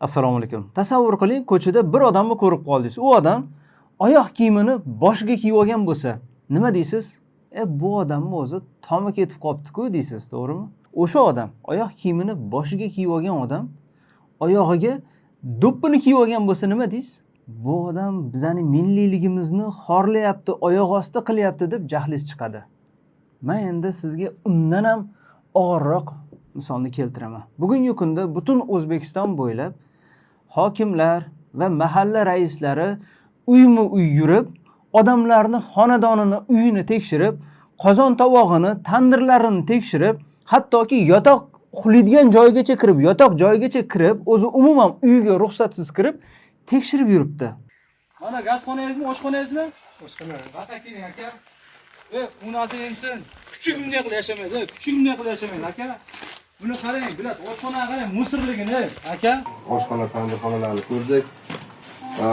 Assalomu alaykum. Tasavvur qiling, ko'chada bir odamni ko'rib qoldingiz. U odam oyoq kiyimini boshiga kiyib olgan bo'lsa, nima deysiz? Bu odamning o'zi tomi ketib qopti-ku deysiz, to'g'rimi? O'sha odam, oyoq kiyimini boshiga kiyib olgan odam, oyog'iga do'ppini kiyib olgan bo'lsa nima deysiz? Bu odam bizning milliyligimizni xorlayapti, oyoq osti qilyapti deb jahlingiz chiqadi. Men endi sizga undan ham og'irroq misolni keltiraman. Bugungi kunda butun O'zbekiston bo'ylab hokimlar va mahalla raislari uyma-uy yurib, odamlarni xonadonini, uyini tekshirib, qozon tovog'ini, tandirlarini tekshirib, hattoki yotoq uxlaydigan joygacha kirib, yotoq joyigacha kirib, o'zi umuman uyiga ruxsatsiz kirib, tekshirib yuribdi. Mana gazxonangizmi, oshxonangizmi? Oshxona. Baqa keling aka. Bu narsa endi kuchugimdek qilib yashamaydi, kuchugimdek qilib yashamaydi aka. Buni qarang, bilat, oshxona qarang, musirligini aka. Oshxona, tandirxonalarni ko'rdik.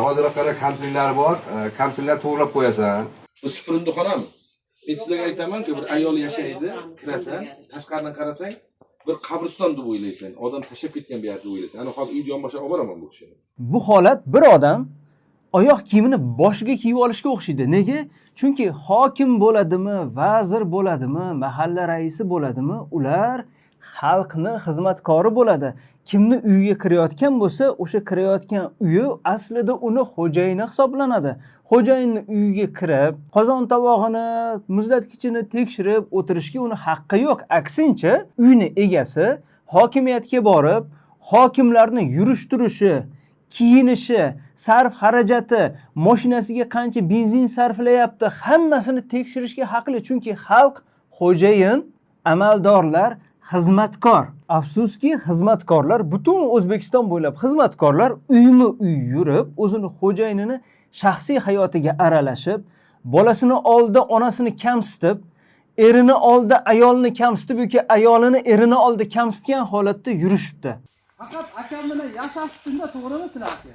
Hozir qara kamchiliklari bor, kamchiliklarni to'g'rilab qo'yasan. Bu supurindixonami? Men sizlarga aytamanki, bir ayol yashaydi, kirasan, tashqaridan qarasang, bir qabriston deb o'ylaysan. Odam tashlab ketgan bir yer deb o'ylaysan. Ana hozir uyni yonboshlab olib boraman bu kishini. Bu holat bir odam oyoq kiyimini boshiga kiyib olishga o'xshaydi. Nega? Chunki hokim bo'ladimi, vazir bo'ladimi, mahalla raisi bo'ladimi, ular xalqni xizmatkori bo'ladi. Kimni uyiga kirayotgan bo'lsa, o'sha kirayotgan uyi aslida uni xo'jayini hisoblanadi. Xo'jayinning uyiga kirib, qozon tovog'ini, muzlatgichini tekshirib o'tirishga uni haqqi yo'q. Aksincha, uyning egasi hokimiyatga borib, hokimlarni yurish-turishi, kiyinishi, sarf xarajati, mashinasiga qancha benzin sarflayapti, hammasini tekshirishga haqli. Chunki xalq xo'jayin, amaldorlar xizmatkor. Afsuski, xizmatkorlar butun O'zbekiston bo'ylab xizmatkorlar uyma-uy yurib, o'zini xo'jayinini shaxsiy hayotiga aralashib, bolasini oldida onasini kamsitib, erini oldida ayolini kamsitib yoki ayolini erini oldida kamsitgan holatda yurishibdi. Faqat akam bilan yashash shunda to'g'rimi sizlar aka?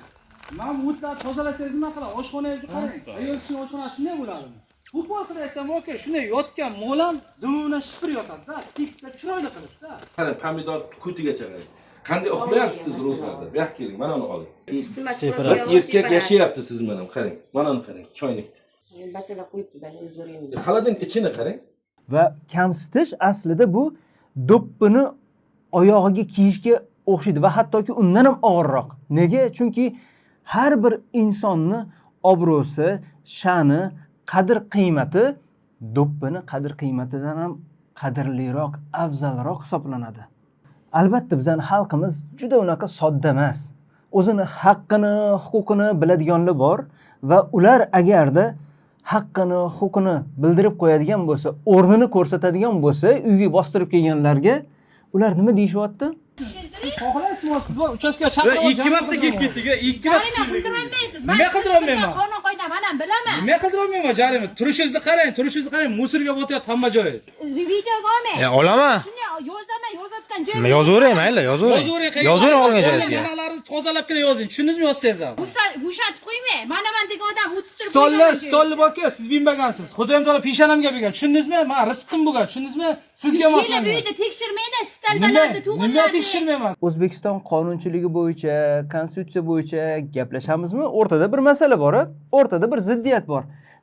Men o'tlar tozalasangiz nima qiladi? Oshxonangizni qarang. Ayol kishining oshxonasi shunday bo'ladimi? Bu paytda esa aka shunday yotgan mo'lam dumuna shipir yotadi-da, tekisda chiroyli qilibdi-da. Qarang, pomidor ko'tigacha qarang. Qanday uxlayapsiz siz ro'zg'orda? Bu yoqqa keling, mana uni oling. Erkak yashayapti siz bilan, qarang. Mana uni qarang, choynakda. Bachalar qo'yibdi-da, o'zlaringiz. Xaladin ichini qarang. Va kamsitish aslida bu do'ppini oyog'iga kiyishga o'xshaydi va hattoki undan ham og'irroq. Nega? Chunki har bir insonni obro'si, sha'ni, qadr-qiymati do'ppini qadr-qiymatidan ham qadrliroq, afzalroq hisoblanadi. Albatta bizning xalqimiz juda unaqa sodda emas. O'zini haqqini, huquqini biladiganlar bor va ular agarda haqqini, huquqini bildirib qo'yadigan bo'lsa, o'rnini ko'rsatadigan bo'lsa, uyga bostirib kelganlarga ular nima deyishyapti? Xohlaysizmi siz va uchastkaga chaqirib Ikki marta kelib ketdik, ikki marta. Qildirolmaysiz. Nima qildirolmayman? Qonun qoida mana bilaman. Nima qildirolmayman jarima? Turishingizni qarang, musirga botyapti hamma joyi. Videoga olmang. Olaman. Shuni yozaman, yozayotgan joyim. Men yozavering, mayli, yozavering. Yozavering olgan joyingizga. Manalarni tozalabgina yozing. Tushundingizmi yozsangiz ham? Bo'shatib qo'ymang. Mana degan odam o'tistirib Stolli aka, siz bilmagansiz. Xudoyim taolo peshonamga bergan. Tushundingizmi? Men rizqim bo'lgan. Tushundingizmi? Sizga emas. Kelib uyda tekshirmaydi, istalbalarni tug'iladi. Nima tekshirmayman? O'zbekiston qonunchiligi bo'yicha, konstitutsiya bo'yicha gaplashamizmi? O'rtada bir masala bor, o'rtada bir ziddiyat bor.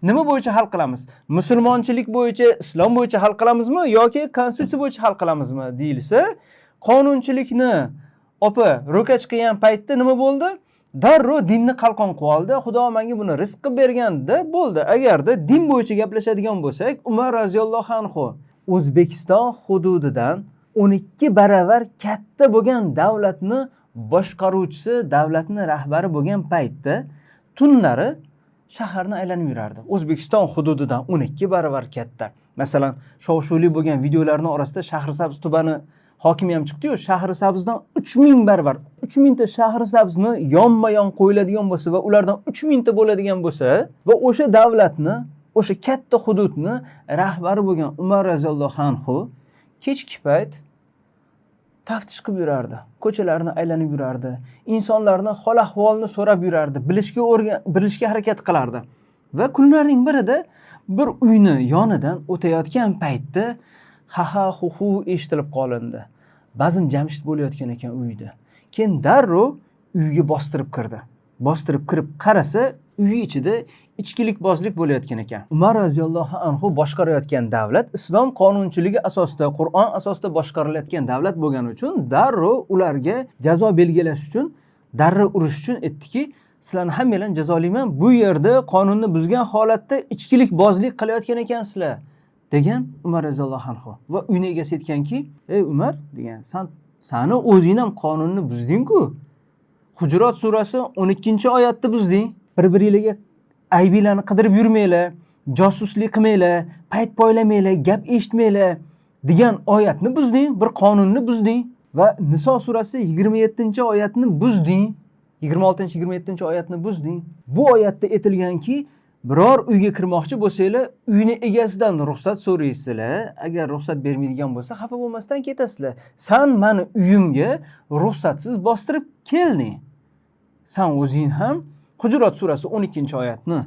Nima bo'yicha hal qilamiz? Musulmonchilik bo'yicha, islom bo'yicha hal qilamizmi yoki konstitutsiya bo'yicha hal qilamizmi deyilsa, qonunchilikni ro'ka chiqqan paytda nima bo'ldi? Darrov dinni qalqon qilib oldi. Xudo menga buni rizq qilib berganda bo'ldi. Agarda din bo'yicha gaplashadigan bo'lsak, Umar roziyallohu anhu O'zbekiston hududidan 12 baravar katta bo'lgan davlatni boshqaruvchisi, davlatni rahbari bo'lgan paytda tunlari shaharni aylanib yurardi. O'zbekiston hududidan 12 baravar katta. Masalan, shov-shuvli bo'lgan videolarning orasida Shahrisabz tumani hokimi ham chiqdi-yu, Shahrisabzdan 3000 baravar, 3000 ta Shahrisabzni yonma-yon qo'yiladigan bo'lsa va ulardan 3000 ta bo'ladigan bo'lsa va o'sha davlatni, o'sha katta hududni rahbari bo'lgan Umar roziyallohu anhu kechki payt taftish qilib yurardi. Ko'chalarni aylanib yurardi. Insonlarning hol-ahvolini so'rab yurardi. Bilishga harakat qilardi. Va kunlarning birida bir uyni yonidan o'tayotgan paytda ha hu eshitilib qolindi. Bazm jamshid bo'layotgan ekan uyda. Keyin darrov uyga bostirib kirdi. Bostirib kirib qarasa, uy ichida ichkilikbozlik bo'layotgan ekan. Umar roziyallohu anhu boshqarayotgan davlat islom qonunchiligi asosida, Qur'on asosida boshqarilayotgan davlat bo'lgani uchun darrov ularga jazo belgilash uchun, darra urish uchun aytdiki, sizlarni hammanglarni jazolayman. Bu yerda qonunni buzgan holatda ichkilikbozlik qilayotgan ekansizlar degan Umar roziyallohu anhu. Va uyni egasi aytganki, "Ey Umar" degan, "Sani o'zing ham qonunni buzding-ku. Hujurat surasi 12-oyatni buzding. Bir-biringizga aybinglarni qidirib yurmanglar, josuslik qilmanglar, payt poylamanglar, gap eshitmanglar degan oyatni buzding, bir qonunni buzding va Niso surasi 27-oyatni buzding. 26-27-oyatni buzding. Bu oyatda aytilganki, biror uyga kirmoqchi bo'lsanglar, uyni egasidan ruxsat so'raysizlar. Agar ruxsat bermaydigan bo'lsa, xafa bo'lmasdan ketasizlar. Sen meni uyimga ruxsatsiz bostirib kelding. Sen o'zing ham Hujurat surasi 12-oyatni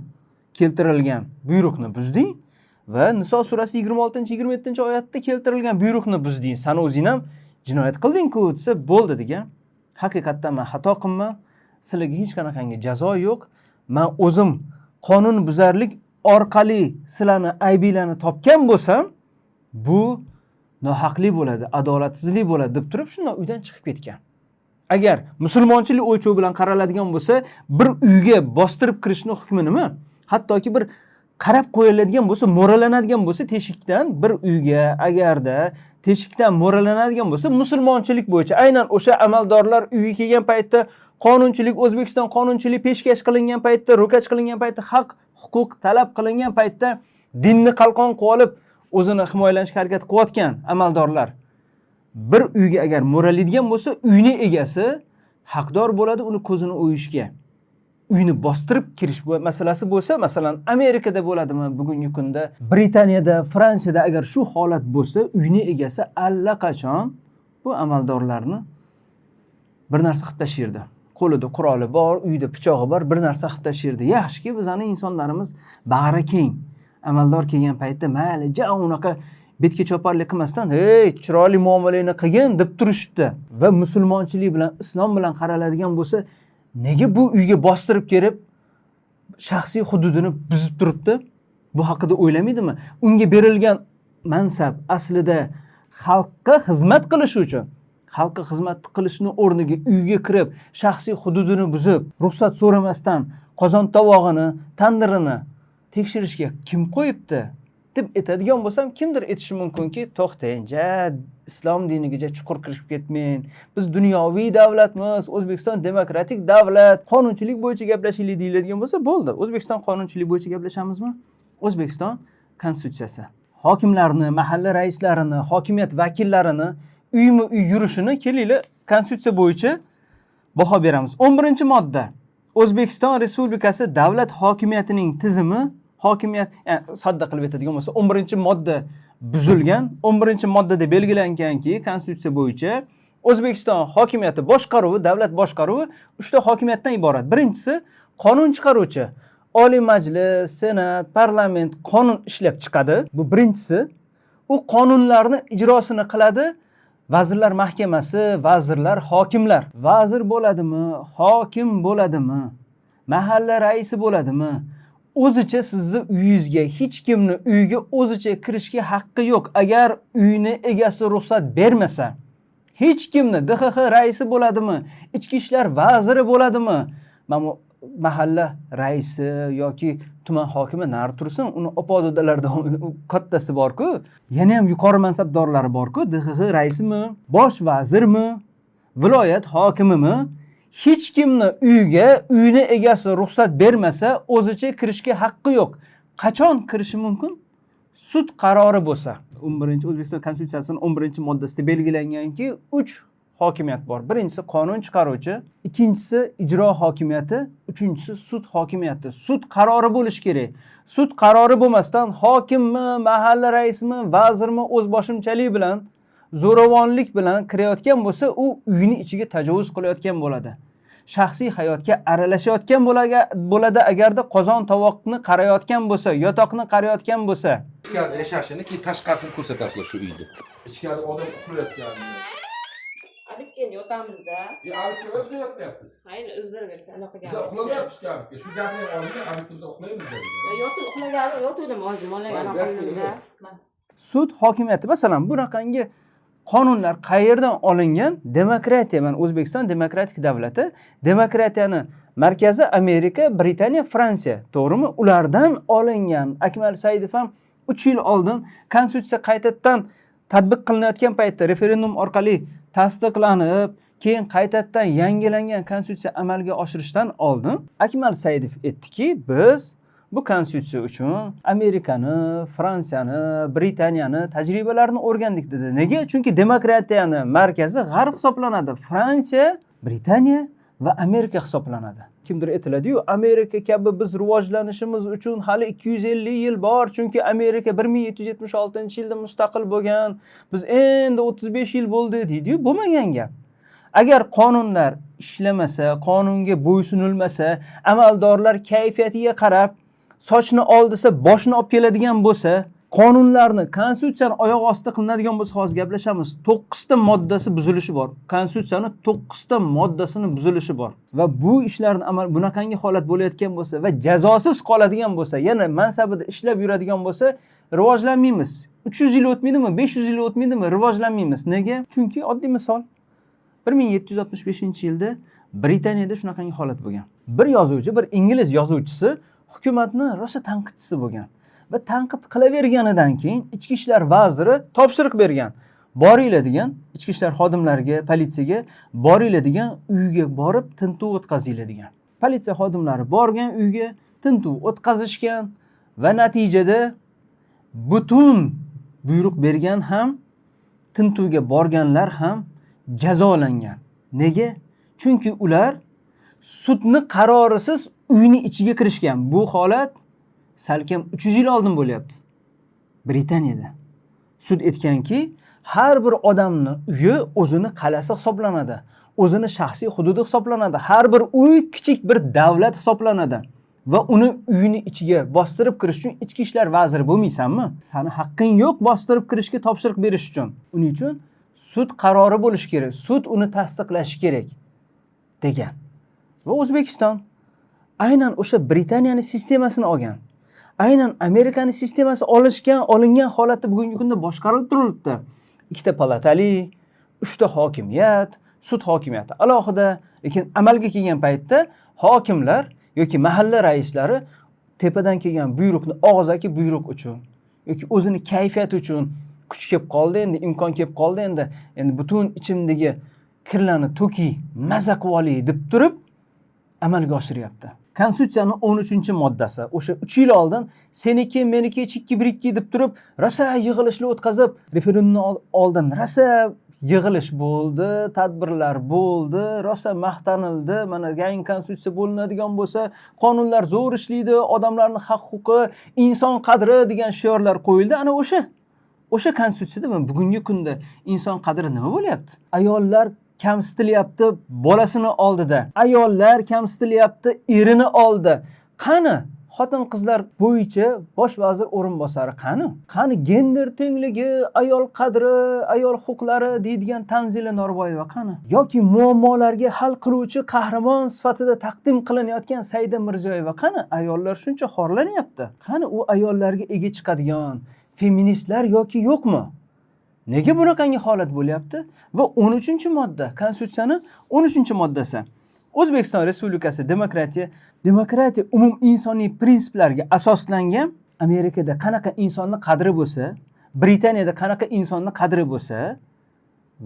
keltirilgan buyruqni buzding va Niso surasi 26-27-oyatda keltirilgan buyruqni buzding. Sen o'zing ham jinoyat qilding-ku desa bo'ldi degan. Haqiqatdan men xato qilman. Sizlarga hech qanaqangi jazo yo'q. Men o'zim qonun buzarlik orqali sizlarni aybinglarni topgan bo'lsam, bu nohaqlik bo'ladi, adolatsizlik bo'ladi deb turib shundan uydan chiqib ketgan. Agar musulmonchilik o'lchovi bilan qaraladigan bo'lsa, bir uyga bostirib kirishning hukmi nima? Hattoki bir qarab qo'yiladigan bo'lsa, mo'ralanadigan bo'lsa teshikdan bir uyga agarda teshikdan mo'ralanadigan bo'lsa, musulmonchilik bo'yicha aynan o'sha amaldorlar uyga kelgan paytda qonunchilik, O'zbekiston qonunchilik peshkash qilingan paytda, ro'kach qilingan paytda, haq, huquq talab qilingan paytda dinni qalqon qilib olib, o'zini himoyalanishga harakat qilayotgan amaldorlar bir uyga agar mo'ralaydigan bo'lsa, uyni egasi haqdor bo'ladi uni ko'zini o'yishga. Uyni bostirib kirish masalasi bo'lsa, masalan, Amerikada bo'ladimi bugungi kunda, Britaniyada, Fransiyada agar shu holat bo'lsa, uyni egasi allaqachon bu amaldorlarni bir narsa qilib tashirdi. Qo'lida quroli bor, uyda pichog'i bor, bir narsa qilib tashirdi. Yaxshiki, bizning insonlarimiz bag'ri keng. Amaldor kelgan paytda mayli, unaqa betga choparlik qilmasdan, "Hey, chiroyli muomalani qilgin" deb turishdi. Va musulmonchilik bilan, islom bilan qaraladigan bo'lsa, nega bu uyga bostirib kelib shaxsiy hududini buzib turibdi? Bu haqida o'ylamaydimi? Unga berilgan mansab aslida xalqqa xizmat qilish uchun, xalqqa xizmat qilishning o'rniga uyga kirib, shaxsiy hududini buzib, ruxsat so'ramasdan qozon tovog'ini, tandirini tekshirishga kim qo'yibdi deb aytadigan bo'lsam, kimdir aytishi mumkinki, to'xtang, islom diniga chuqur kirib ketmang. Biz dunyoviy davlatmiz, O'zbekiston demokratik davlat, qonunchilik bo'yicha gaplashaylik deyiladigan bo'lsa, bo'ldi. O'zbekiston qonunchilik bo'yicha gaplashamizmi? O'zbekiston konstitutsiyasi hokimlarni, mahalla raislarini, hokimiyat vakillarini uyma-uy yurishini kelinglar konstitutsiya bo'yicha baho beramiz. 11-modda O'zbekiston Respublikasi davlat hokimiyatining tizimi, hokimiyat, sodda qilib aytadigan bo'lsa, 11-modda buzilgan. 11-moddada belgilanganki, konstitutsiya bo'yicha O'zbekiston hokimiyati boshqaruvi, davlat boshqaruvi 3 ta hokimiyatdan iborat. Birinchisi qonun chiqaruvchi. Oliy Majlis, Senat, parlament qonun ishlab chiqadi. Bu birinchisi. U qonunlarni ijrosini qiladi Vazirlar Mahkamasi, vazirlar, hokimlar. Vazir bo'ladimi, hokim bo'ladimi, mahalla raisi bo'ladimi? O'zicha sizni uyingizga, hech kimni uyiga o'zicha kirishga haqqi yo'q. Agar uyni egasi ruxsat bermasa, hech kimni DXX raisi bo'ladimi, ichki ishlar vaziri bo'ladimi, mana mahalla raisi yoki tuman hokimi nari tursin, uni opa-dodalarda kattasi bor-ku, yana ham yuqori mansabdorlari bor-ku, DXX raisimi, bosh vazirmi, viloyat hokimimi, hech kimni uyiga uyni egasi ruxsat bermasa, o'zicha kirishga haqqi yo'q. Qachon kirishi mumkin? Sud qarori bo'lsa. 11 O'zbekiston konstitutsiyasining 11-moddasida belgilanganki, 3 hokimiyat bor. Birinchisi qonun chiqaruvchi, ikkinchisi ijro hokimiyati, uchinchisi sud hokimiyati. Sud qarori bo'lishi kerak. Sud qarori bo'lmasdan hokimmi, mahalla raisimi, vazirmi o'z boshimchalik bilan, zo'ravonlik bilan kirayotgan bo'lsa, u uyini ichiga tajovuz qilayotgan bo'ladi. Shaxsiy hayotga aralashayotgan bo'ladi agarda qozon tovoqni qarayotgan bo'lsa, yotoqni qarayotgan bo'lsa. Ichkarida yashashini, keyin tashqarisini ko'rsatasizlar shu uyda. Ichkarida odam uxlayotganini. Abitga endi yotamizda. Abitga o'zi yotmayapmiz. Hayır, o'zlarigacha anaqa Biz gap. uxlamayapmiz abitga. Shu gapni ham oldinda abitga biz uxlaymiz dedi. Yotib uxlagan, yotuvdim hozir malaga anaqa qildim-da. Sud hokimiyati masalan bunaqangi qonunlar qayerdan olingan? Demokratiya, mana O'zbekiston demokratik davlati, demokratiyani markazi Amerika, Britaniya, Fransiya, to'g'rimi? Ulardan olingan. Akmal Saidov ham 3 yil oldin konstitutsiya qaytadan tatbiq qilinayotgan paytda referendum orqali tasdiqlanib, keyin qaytadan yangilangan konstitutsiya amalga oshirishdan oldin Akmal Saidov aytdiki, biz bu konstitutsiya uchun Amerikani, Fransiyani, Britaniyani tajribalarini o'rgandik dedi. Nega? Chunki demokratiyani markazi G'arb hisoblanadi. Fransiya, Britaniya va Amerika hisoblanadi. Kimdir aytiladi-yu, Amerika kabi biz rivojlanishimiz uchun hali 250 yil bor, chunki Amerika 1776-yilda mustaqil bo'lgan. Biz endi 35 yil bo'ldi deydi-yu, bo'lmagan gap. Agar qonunlar ishlamasa, qonunga bo'ysunilmasa, amaldorlar kayfiyatiga qarab sochni oldisa boshni olib keladigan bo'lsa, qonunlarni, konstitutsiyani oyoq ostida qilinadigan bo'lsa, hozir gaplashamiz. 9 ta moddasi buzilishi bor. Konstitutsiyani 9 ta moddasini buzilishi bor. Va bu ishlarni bunaqangi holat bo'layotgan bo'lsa va jazosiz qoladigan bo'lsa, yana mansabida ishlab yuradigan bo'lsa, rivojlanmaymiz. 300 yil o'tmaydimi, 500 yil o'tmaydimi, rivojlanmaymiz. Nega? Chunki oddiy misol 1765-yilda Britaniyada shunaqangi holat bo'lgan. Bir yozuvchi, bir ingliz yozuvchisi hukumatni rosa tanqidchisi bo'lgan va tanqid qilaverganidan keyin Ichki ishlar vaziri topshiriq bergan. Boringlar degan, ichki ishlar xodimlariga, politsiyaga boringlar degan, uyga borib tintuv o'tkazinglar degan. Politsiya xodimlari borgan uyga tintuv o'tkazishgan va natijada butun buyruq bergan ham, tintuvga borganlar ham jazolangan. Nega? Chunki ular sudni qarorisiz uyni ichiga kirishgan. Bu holat salkam 300 yil oldin bo'lyapti. Britaniyada sud aytganki, har bir odamning uyi o'zini qalasi hisoblanadi, o'zini shaxsiy hududi hisoblanadi. Har bir uy kichik bir davlat hisoblanadi va uni uyini ichiga bostirib kirish uchun ichki ishlar vaziri bo'lmaysanmi? Sani haqqing yo'q bostirib kirishga topshiriq berish uchun. Uning uchun sud qarori bo'lishi kerak, sud uni tasdiqlashi kerak degan. Va O'zbekiston aynan o'sha Britaniyaning sistemasini olgan. Aynan Amerikaning sistemasi olingan holatda bugungi kunda boshqarilib turilibdi. 2 ta palatali, 3 ta hokimiyat, sud hokimiyati alohida, lekin amalga kelgan paytda hokimlar yoki mahalla raislari tepadan kelgan buyruqni og'zaki buyruq uchun yoki o'zini kayfiyati uchun kuch kelib qoldi, endi imkon kelib qoldi, endi butun ichimdagi kirlarni to'kiy, maza qilib olay deb turib amalga oshiryapti. Konstitutsiyaning 13-moddasi o'sha 3 yil oldin seniki, meniki, chikki, birikki deb turib, rosa yig'ilishlar o'tkazib, referendumdan oldin rosa yig'ilish bo'ldi, tadbirlar bo'ldi, rosa maqtanildi. Mana yangi konstitutsiya bo'linadigan bo'lsa, qonunlar zo'r ishlaydi, odamlarning haq-huquqi, inson qadri degan shiorlar qo'yildi. Ana o'sha konstitutsiyada bugungi kunda inson qadri nima bo'lyapti? Ayollar kamsitilyapti bolasini oldida. Ayollar kamsitilyapti erini oldi. Qani xotin-qizlar bo'yicha bosh vazir o'rinbosari qani? Qani gender tengligi, ayol qadri, ayol huquqlari deydigan Tanzila Norboyeva qani? Yoki muammolarga hal qiluvchi qahramon sifatida taqdim qilinayotgan Saida Mirziyoyeva qani? Ayollar shuncha xorlanyapti. Qani u ayollarga ega chiqadigan feministlar yoki yo'qmi? Nega bunaqangi holat bo'lyapti? Va 13-modda, konstitutsiyaning 13-moddasi. O'zbekiston Respublikasi demokratiya umum insoniy prinsiplarga asoslangan. Amerikada qanaqa insonning qadri bo'lsa, Britaniyada qanaqa insonning qadri bo'lsa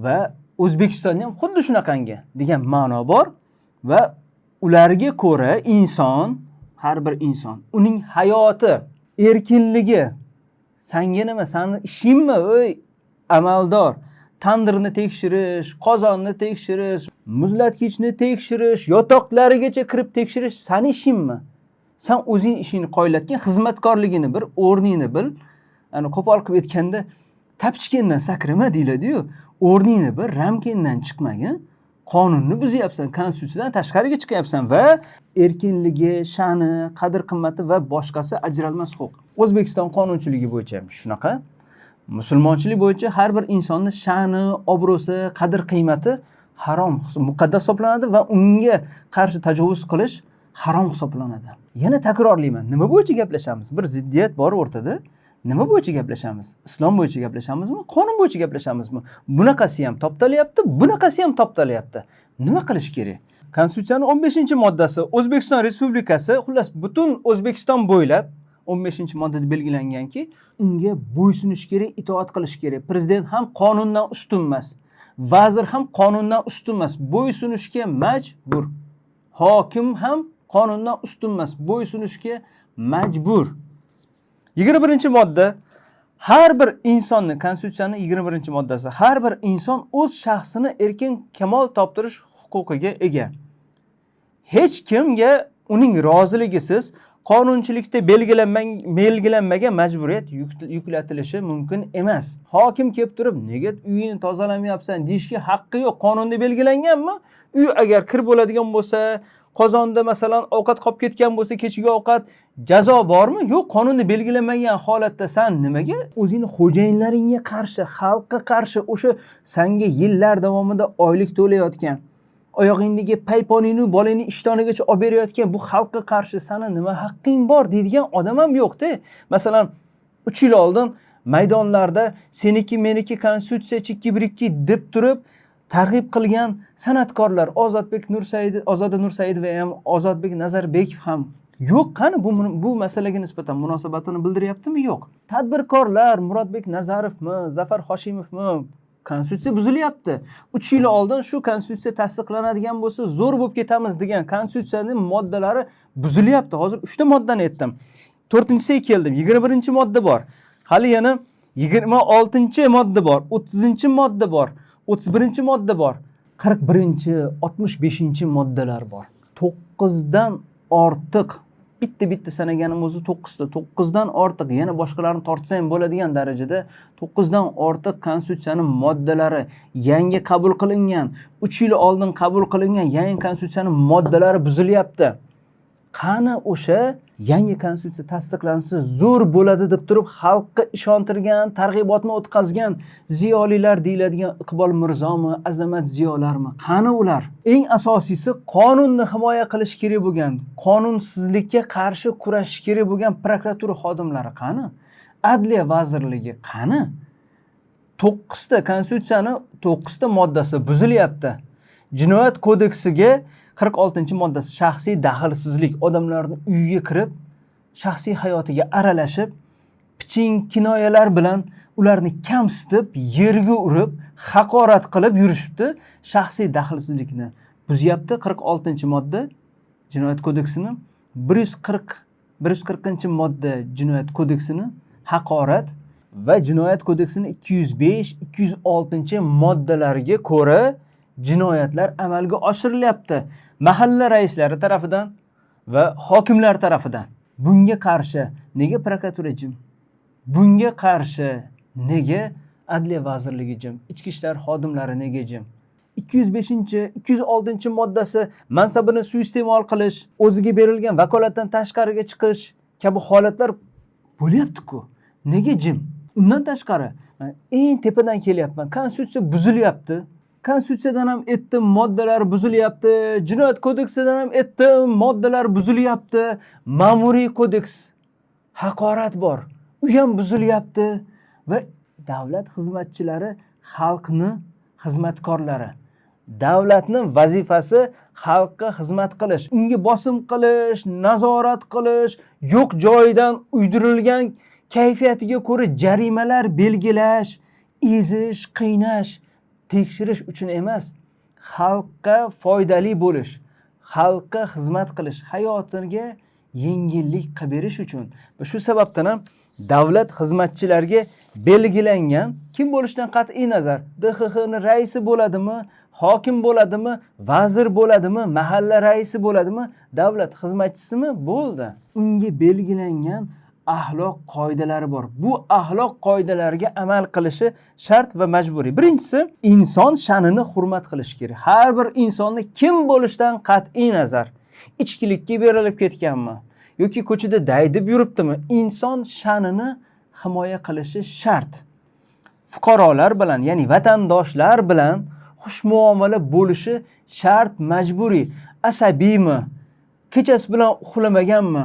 va O'zbekistonda ham xuddi shunaqangi degan ma'no bor va ularga ko'ra inson, har bir inson, uning hayoti, erkinligi, sanga nima, sani ishingmi, o'y amaldor, tandirni tekshirish, qozonni tekshirish, muzlatgichni tekshirish, yotoqlarigacha kirib tekshirish sani ishingmi? Sen o'zing ishingni qo'ylatgan, xizmatkorligini bir, o'rningni bil. Ani qo'pol qilib aytganda, tapchikkendan sakrama deyiladi-yu. O'rningni bir, ramkendan chiqmagin. Qonunni buzyapsan, konstitutsiyadan tashqariga chiqyapsan va erkinligi, sha'ni, qadr-qimmati va boshqasi ajralmas huquq. O'zbekiston qonunchiligi bo'yicha shunaqa. Musulmonchilik bo'yicha har bir insonning sha'ni, obro'si, qadr-qimmati harom, muqaddas hisoblanadi va unga qarshi tajovuz qilish harom hisoblanadi. Yana takrorlayman, nima bo'yicha gaplashamiz? Bir ziddiyat bor o'rtada. Nima bo'yicha gaplashamiz? Islom bo'yicha gaplashamizmi? Qonun bo'yicha gaplashamizmi? Bunaqasi ham toptalyapti, bunaqasi ham toptalyapti. Nima qilish kerak? Konstitutsiyaning 15-moddasi O'zbekiston Respublikasi, xullas butun O'zbekiston bo'ylab 15-moddada belgilanganki, unga bo'ysunish kerak, itoat qilish kerak. Prezident ham qonundan ustun emas, vazir ham qonundan ustun emas, bo'ysunishga majbur. Hokim ham qonundan ustun emas, bo'ysunishga majbur. 21-modda har bir insonni, Konstitutsiyaning 21-moddasi, har bir inson o'z shaxsini erkin kamol toptirish huquqiga ega. Hech kimga uning roziligisiz qonunchilikda belgilanmagan majburiyat yuklatilishi mumkin emas. Hokim kelib turib, nega uyini tozalamayapsan deyishga haqqi yo'q. Qonunda belgilanganmi? Uy agar kir bo'ladigan bo'lsa, qozonda masalan ovqat qolib ketgan bo'lsa, kechki ovqat jazo bormi? Yo'q, qonunda belgilanmagan holatda sen nimaga o'zingni xo'jayinlaringga qarshi, xalqqa qarshi o'sha senga yillar davomida oylik to'layotgan, oyog'ingdagi payponingni bolangni ishtonigacha olib berayotgan bu xalqqa qarshi sana nima haqqing bor deydigan odam ham yo'q-da. Masalan, 3 yil oldin maydonlarda seniki meniki konstitutsiya chikki birikki deb turib targ'ib qilgan san'atkorlar Ozoda Nursaidova ham, Ozodbek Nazarbekov ham yo'q. Qani bu masalaga nisbatan munosabatini bildiryaptimi? Yo'q. Tadbirkorlar Murodbek Nazarovmi, Zafar Hoshimovmi konstitutsiya buzilyapti. 3 yil oldin shu konstitutsiya tasdiqlanadigan bo'lsa zo'r bo'lib ketamiz degan konstitutsiyaning moddalari buzilyapti. Hozir 3 ta moddani aytdim. 4-siga keldim. 21-modda bor. Hali yana 26-modda bor, 30-modda bor, 31-modda bor, 41, 65-moddalar bor. 9 dan ortiq, bitta sanaganim o'zi 9 ta, 9 dan ortiq, yana boshqalarni tortsa ham bo'ladigan darajada 9 dan ortiq konstitutsiyaning moddalari yangi qabul qilingan, 3 yil oldin qabul qilingan yangi konstitutsiyaning moddalari buzilyapti. Qani o'sha yangi konstitutsiya tasdiqlansa zo'r bo'ladi deb turib xalqqa ishontirgan, targ'ibotni o'tkazgan ziyolilar deyiladigan Iqbol Mirzomi, Azamat Ziyolarmi? Qani ular? Eng asosiysi qonunni himoya qilish kerak bo'lgan, qonunsizlikka qarshi kurashish kerak bo'lgan prokuratura xodimlari qani? Adliya vazirligi qani? 9 ta konstitutsiyaning 9 ta moddasi buzilyapti. Jinoyat kodeksiga 46-moddasi shaxsiy daxlsizlik, odamlarning uyiga kirib, shaxsiy hayotiga aralashib, piching kinoyalar bilan ularni kamsitib, yerga urib, haqorat qilib yurishibdi. Shaxsiy daxlsizlikni buzyapti. 46-modda Jinoyat kodeksini, 140-modda Jinoyat kodeksini haqorat va Jinoyat kodeksini 205-206-moddalariga ko'ra jinoyatlar amalga oshirilyapti. Mahalla raislari tarafidan va hokimlar tarafidan. Bunga qarshi nega prokuratura jim? Bunga qarshi nega Adliya vazirligi jim? Ichki ishlar xodimlari nega jim? 206-moddasi mansabini suiiste'mol qilish, o'ziga berilgan vakolatdan tashqariga chiqish kabi holatlar bo'lyapti-ku. Nega jim? Undan tashqari, eng tepadan kelyapman. Konstitutsiya buzilyapti. Konstitutsiyadan ham aytdim, moddalar buzilyapti. Jinoyat kodeksidan ham aytdim, moddalar buzilyapti. Ma'muriy kodeks haqorat bor. U ham buzilyapti va davlat xizmatchilari xalqni xizmatkorlari. Davlatning vazifasi xalqqa xizmat qilish, unga bosim qilish, nazorat qilish, yo'q joyidan uydirilgan kayfiyatiga ko'ra jarimalar belgilash, ezish, qiynash, tekshirish uchun emas, xalqqa foydali bo'lish, xalqqa xizmat qilish, hayotiga yengillik qilib berish uchun. Va shu sababdan ham davlat xizmatchilariga belgilangan kim bo'lishidan qat'iy nazar, DXXning raisi bo'ladimi, hokim bo'ladimi, vazir bo'ladimi, mahalla raisi bo'ladimi, davlat xizmatchisimi bo'ldi. Unga belgilangan axloq qoidalari bor. Bu axloq qoidalariga amal qilishi shart va majburiy. Birinchisi, inson sha'nini hurmat qilish kerak. Har bir insonni kim bo'lishidan qat'iy nazar, ichkilikka berilib ketganmi yoki ko'chada daydib yuribdimi, inson sha'nini himoya qilishi shart. Fuqarolar bilan, ya'ni vatandoshlar bilan xushmuomala bo'lishi shart, majburiy. Asabiymi? Kechasi bilan uxlamaganmi?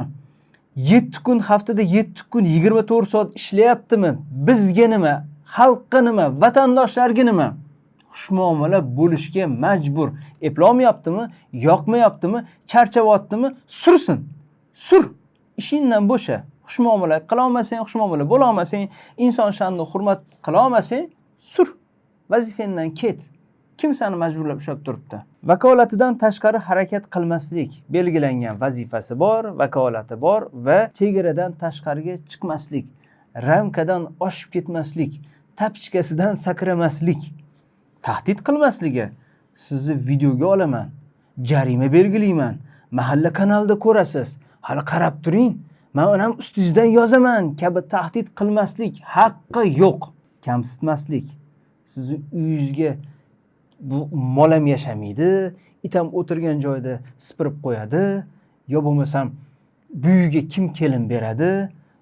7 kun, haftada 7 kun 24 soat ishlayaptimi? Bizga nima? Xalqqa nima? Vatandoshlarga nima? Xushmuomala bo'lishga majbur. Eplolmayaptimi? Yoqmayaptimi? Charchayaptimi? Sursin. Sur. Ishingdan bo'sha. Xushmuomala qila olmasang, xushmuomala bo'la olmasang, inson sha'nini hurmat qila olmasang, sur. Vazifangdan ket. Kim seni majburlab ushlab turibdi? Vakolatidan tashqari harakat qilmaslik belgilangan vazifasi bor, vakolati bor va chegaradan tashqariga chiqmaslik, ramkadan oshib ketmaslik, tapichkasidan sakramaslik, tahdid qilmasligi. Sizni videoga olaman, jarima belgilayman, mahalla kanalida ko'rasiz, hali qarab turing, men ham ustingizdan yozaman kabi tahdid qilmaslik haqqi yo'q. Kamsitmaslik. Sizni uyingizga bu molam yashamaydi, itam o'tirgan joyda sipirib qo'yadi, yo bo'lmasam buyiga kim kelin beradi,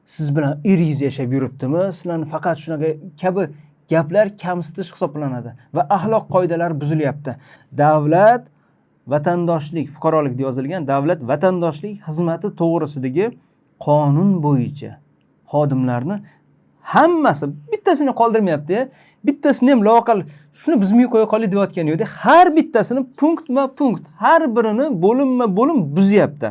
siz bilan eringiz yashab yuribdimi, sizlarni faqat shunaqa kabi gaplar kamsitish hisoblanadi va axloq qoidalari buzilyapti. Davlat vatandoshlik, fuqarolik deb yozilgan davlat vatandoshlik xizmati to'g'risidagi qonun bo'yicha xodimlarni hammasi bittasini qoldirmayapti. Bittasini ham loqal shuni bizmi qo'ya qolaylik deyotgani yo'q. Har bittasini punktma-punkt, har birini bo'lim buzyapti.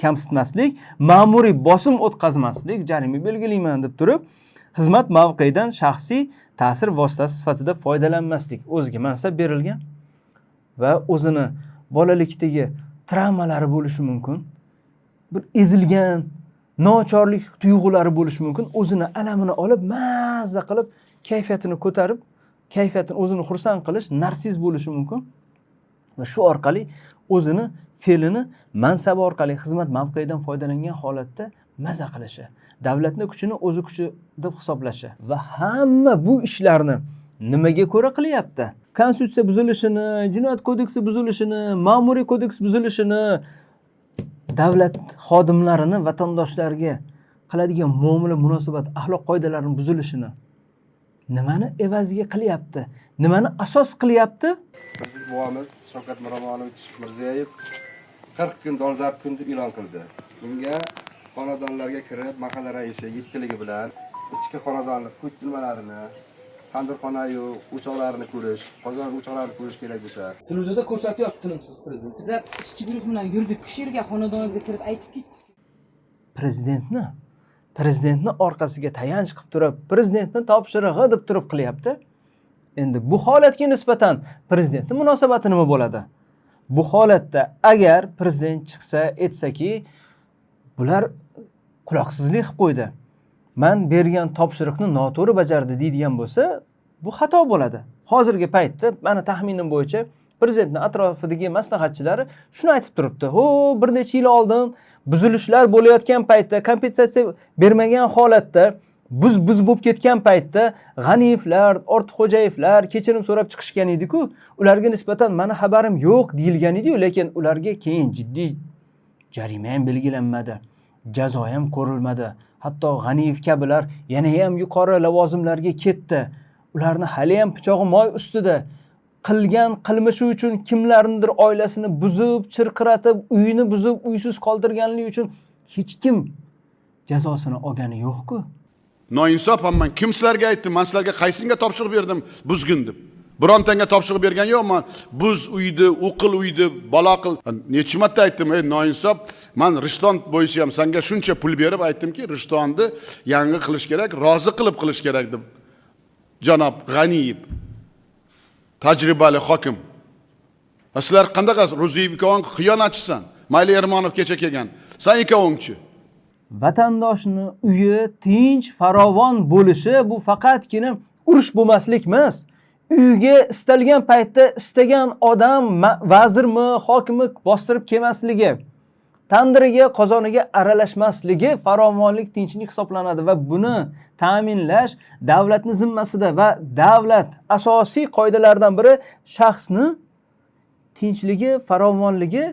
Kamsitmaslik, ma'muriy bosim o'tkazmaslik, jarima belgilayman deb turib, xizmat mavqeidan shaxsiy ta'sir vositasi sifatida foydalanmaslik o'ziga mansab berilgan va o'zini bolalikdagi travmalari bo'lishi mumkin. Bir ezilgan nochorlik tuyg'ulari bo'lishi mumkin. O'zini alamini olib, mazza qilib, kayfiyatini ko'tarib, kayfiyatini o'zini xursand qilish, narsiz bo'lishi mumkin. Va shu orqali o'zini fe'lini mansabi orqali xizmat mavqeidan foydalangan holatda maza qilishi, davlatni kuchini o'zi kuchi deb hisoblashi va hamma bu ishlarni nimaga ko'ra qilyapti? Konstitutsiya buzilishini, jinoyat kodeksi buzilishini, ma'muriy kodeks buzilishini, davlat xodimlarini vatandoshlarga qiladigan muomala munosabat, axloq qoidalarini buzilishini nimani evaziga qilyapti? Nimani asos qilyapti? Prezident bobomiz Shavkat Miromonovich Mirziyoyev 40 kun dolzarb kun deb e'lon qildi. Bunga xonadonlarga kirib, mahalla raisi yetkiligi bilan ichki xonadonlik ko'chirmalarini, tandirxona-yu o'choqlarini ko'rish, qozon o'choqlarini ko'rish kerak bo'lsa. Televizorda ko'rsatyapti tinimsiz prezident. Bizlar ishchi guruh bilan yurdik, shu yerga xonadonga kirib aytib ketdik. Prezidentni orqasiga tayanch qilib turib, prezidentni topshirig'i deb turib qilyapti. Endi bu holatga nisbatan prezidentning munosabati nima bo'ladi? Bu holatda agar prezident chiqsa, aytsaki, bular quloqsizlik qilib qo'ydi, men bergan topshiriqni noto'g'ri bajardi deydigan bo'lsa, bu xato bo'ladi. Hozirgi paytda meni taxminim bo'yicha prezidentning atrofidagi maslahatchilari shuni aytib turibdi. Bir necha yil oldin buzilishlar bo'layotgan paytda, kompensatsiya bermagan holatda, buz bo'lib ketgan paytda G'aniyevlar, Ortiqxo'jayevlar kechirim so'rab chiqishgan edi-ku, ularga nisbatan meni xabarim yo'q deyilgan edi-yu, lekin ularga keyin jiddiy jarima ham belgilanmadi, jazo ham ko'rilmadi. Hatto G'aniyev kabilar yana ham yuqori lavozimlarga ketdi. Ularni hali ham pichog'i moy ustida. Qilgan qilmishi uchun kimlarnidir oilasini buzib, chirqiratib, uyini buzib, uysiz qoldirganligi uchun hech kim jazosini olgani yo'q-ku. Noinsof hamman kim sizlarga aytdim, men sizlarga qaysinga topshiriq berdim buzgin deb. Birontanga topshiriq bergan yo'qman. Buz uydi, o'qil uydi, bola qil. Necha marta aytdim, noinsof. Men Rishton bo'yicha ham senga shuncha pul berib aytdimki, Rishtonni yangi qilish kerak, rozi qilib qilish kerak deb. Janob G'aniyev tajribali hokim. Sizlar qanday Ro'ziyev ikkoving xiyonatchisan. Mayli Ermonov kecha kelgan. Sen ikkovingchi. Vatandoshni uyi tinch, farovon bo'lishi bu faqatgina urush bo'lmaslik emas. Uyga istalgan paytda istagan odam, vazirmi, hokimi bostirib kelmasligi, tandiriga, qozoniga aralashmasligi farovonlik, tinchlik hisoblanadi va buni ta'minlash davlatning zimmasida va davlat asosiy qoidalaridan biri shaxsni tinchligi, farovonligi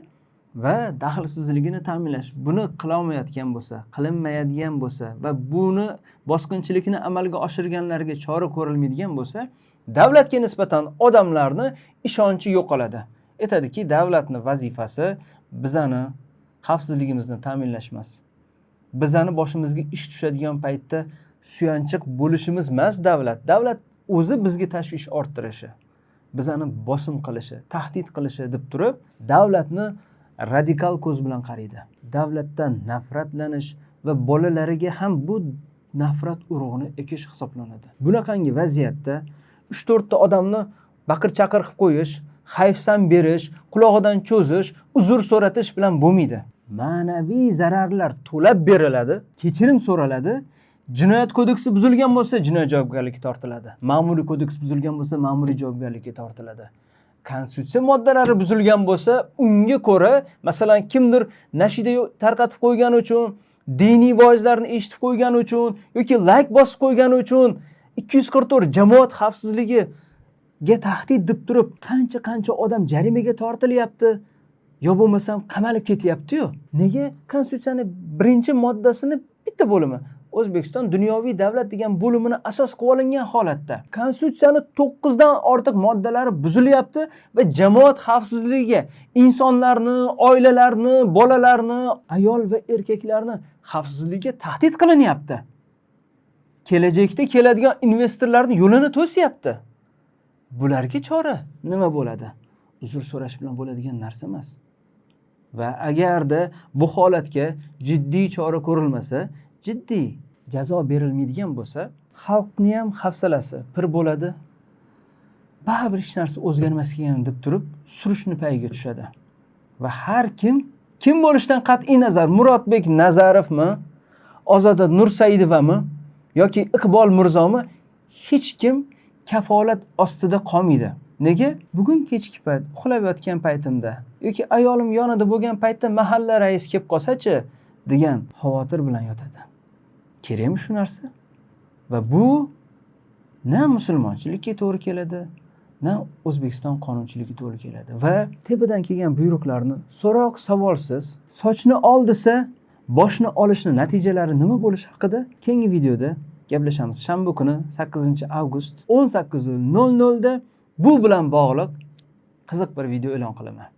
va daxlsizligini ta'minlash. Buni qila olmayotgan bo'lsa, qilinmaydigan bo'lsa va buni bosqinchilikni amalga oshirganlarga chora ko'rilmaydigan bo'lsa, Davlatga nisbatan odamlarni ishonchi yo'qoladi. Aytadiki, davlatning vazifasi bizani xavfsizligimizni ta'minlash emas. Bizani boshimizga ish tushadigan paytda suyanchiq bo'lishimiz emas davlat. Davlat o'zi bizga tashvish orttirishi, bizani bosim qilishi, tahdid qilishi deb turib, davlatni radikal ko'z bilan qaraydi. Davlatdan nafratlanish va bolalariga ham bu nafrat urug'ini ekish hisoblanadi. Bunaqangi vaziyatda 3-4 ta odamni baqir-chaqir qilib qo'yish, hayfsan berish, qulog'idan cho'zish, uzr so'ratish bilan bo'lmaydi. Ma'naviy zararlar to'lab beriladi, kechirim so'raladi. Jinoyat kodeksi buzilgan bo'lsa, jinoyat javobgarlikka tortiladi. Ma'muriy kodeks buzilgan bo'lsa, ma'muriy javobgarlikka tortiladi. Konstitutsiya moddalari buzilgan bo'lsa, unga ko'ra, masalan, kimdir nashida tarqatib qo'ygani uchun, diniy va'zlarni eshitib qo'ygani uchun yoki like bosib qo'ygani uchun 244 jamoat xavfsizligiga tahdid deb turib, qancha odam jarimaga tortilyapti. Yo bo'lmasam qamalib ketyapti-yu. Nega Konstitutsiyaning 1-moddasini bitta bo'limi O'zbekiston dunyoviy davlat degan bo'limini asos qilib olingan holatda Konstitutsiyaning 9 dan ortiq moddalari buzilyapti va jamoat xavfsizligiga, insonlarni, oilalarni, bolalarni, ayol va erkaklarni xavfsizligiga tahdid qilinyapti. Kelajakda keladigan investorlarning yo'lini to'syapti. Bularga chora nima bo'ladi? Uzr so'rash bilan bo'ladigan narsa emas. Va agarda bu holatga jiddiy chora ko'rilmasa, jiddiy jazo berilmaydigan bo'lsa, xalqni ham hafsalasi pir bo'ladi. Baribir hech narsa o'zgarmasligini deb turib, surishni payiga tushadi. Va har kim bo'lishidan qat'iy nazar, Murodbek Nazarovmi, Ozoda Nursaidovami yoki Iqbol Mirzomi, hech kim kafolat ostida qolmaydi. Nega? Bugun kechki payt uxlab yotgan paytimda yoki ayolim yonida bo'lgan paytda mahalla raisi kelib qolsa-chi degan xavotir bilan yotadi. Kerakmi shu narsa? Va bu na musulmonchilikka to'g'ri keladi, na O'zbekiston qonunchiligiga to'g'ri keladi. Va tepadan kelgan buyruqlarni so'roq savolsiz, sochni ol desa, boshni olishni natijalari nima bo'lishi haqida keyingi videoda gaplashamiz. Shanba kuni 8-avgust 18:00 da bu bilan bog'liq qiziq bir video e'lon qilaman.